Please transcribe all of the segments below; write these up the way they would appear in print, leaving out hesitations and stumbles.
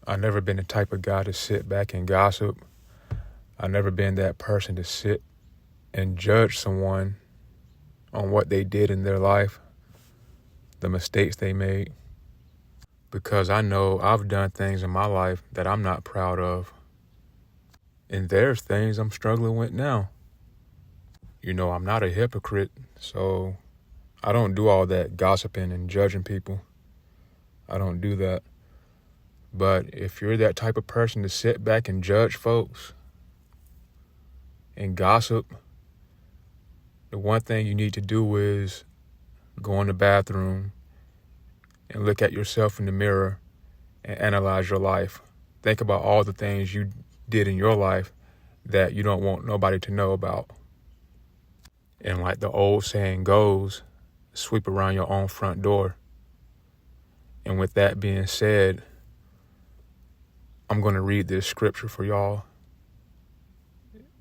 I've never been the type of guy to sit back and gossip. I've never been that person to sit and judge someone on what they did in their life, the mistakes they made, because I know I've done things in my life that I'm not proud of. And there's things I'm struggling with now. I'm not a hypocrite, so I don't do all that gossiping and judging people. I don't do that. But if you're that type of person to sit back and judge folks and gossip, the one thing you need to do is go in the bathroom and look at yourself in the mirror and analyze your life. Think about all the things you did in your life that you don't want nobody to know about. And like the old saying goes, sweep around your own front door. And with that being said, I'm going to read this scripture for y'all.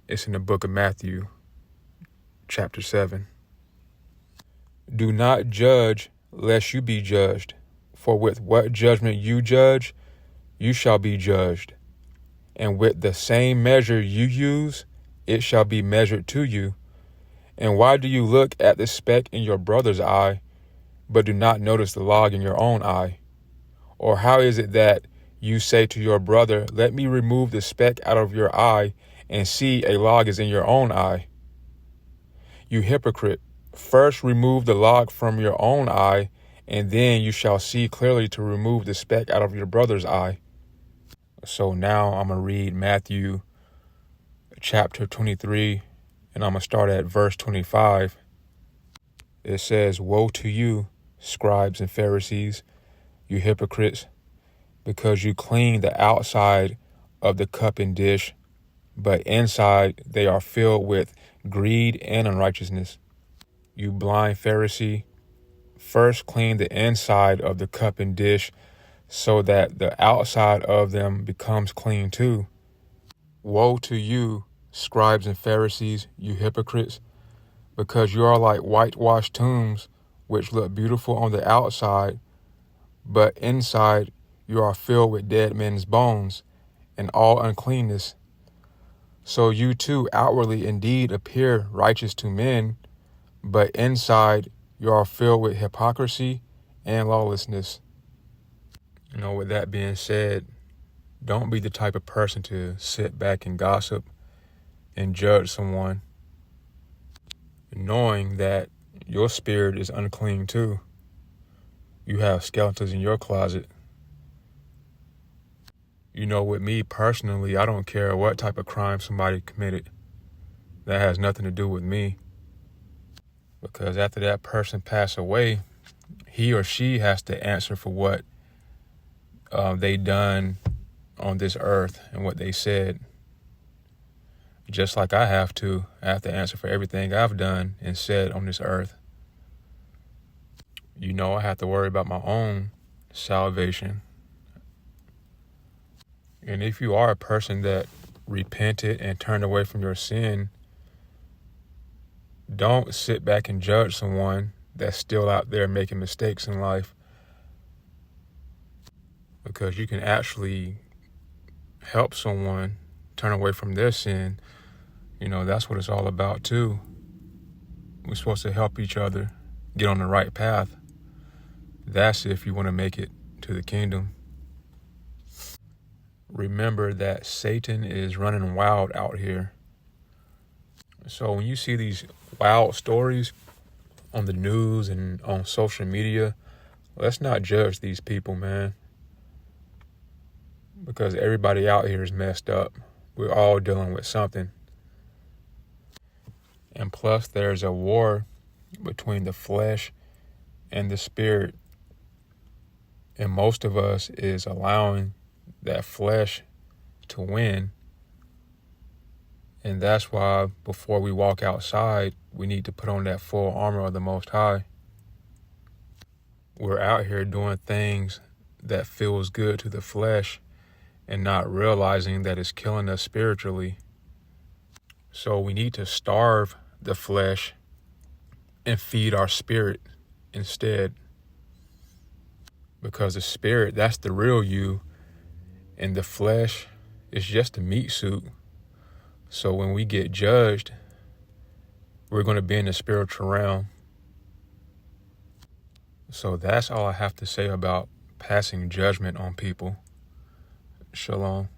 It's in the book of Matthew, chapter 7. Do not judge lest you be judged, for with what judgment you judge, you shall be judged. And with the same measure you use, it shall be measured to you. And why do you look at the speck in your brother's eye, but do not notice the log in your own eye? Or how is it that you say to your brother, let me remove the speck out of your eye, and see, a log is in your own eye? You hypocrite, first remove the log from your own eye, and then you shall see clearly to remove the speck out of your brother's eye. So now I'm going to read Matthew chapter 23, and I'm going to start at verse 25. It says, woe to you, scribes and Pharisees, you hypocrites, because you clean the outside of the cup and dish, but inside they are filled with greed and unrighteousness. You blind Pharisee, first clean the inside of the cup and dish, so that the outside of them becomes clean too. Woe to you, scribes and Pharisees, you hypocrites, because you are like whitewashed tombs, which look beautiful on the outside, but inside you are filled with dead men's bones and all uncleanness. So you too outwardly indeed appear righteous to men, but inside you are filled with hypocrisy and lawlessness. With that being said, don't be the type of person to sit back and gossip and judge someone, knowing that your spirit is unclean too. You have skeletons in your closet. With me personally, I don't care what type of crime somebody committed. That has nothing to do with me. Because after that person passed away, he or she has to answer for what they done on this earth and what they said. Just like I have to answer for everything I've done and said on this earth. I have to worry about my own salvation. And if you are a person that repented and turned away from your sin, don't sit back and judge someone that's still out there making mistakes in life. Because you can actually help someone turn away from their sin. That's what it's all about too. We're supposed to help each other get on the right path. That's if you want to make it to the kingdom. Remember that Satan is running wild out here. So when you see these wild stories on the news and on social media, let's not judge these people, man. Because everybody out here is messed up. We're all dealing with something. And plus, there's a war between the flesh and the spirit. And most of us is allowing that flesh to win. And that's why before we walk outside, we need to put on that full armor of the Most High. We're out here doing things that feels good to the flesh and not realizing that it's killing us spiritually. So we need to starve the flesh and feed our spirit instead. Because the spirit, that's the real you. And the flesh is just a meat suit. So when we get judged, we're going to be in the spiritual realm. So that's all I have to say about passing judgment on people. Shalom.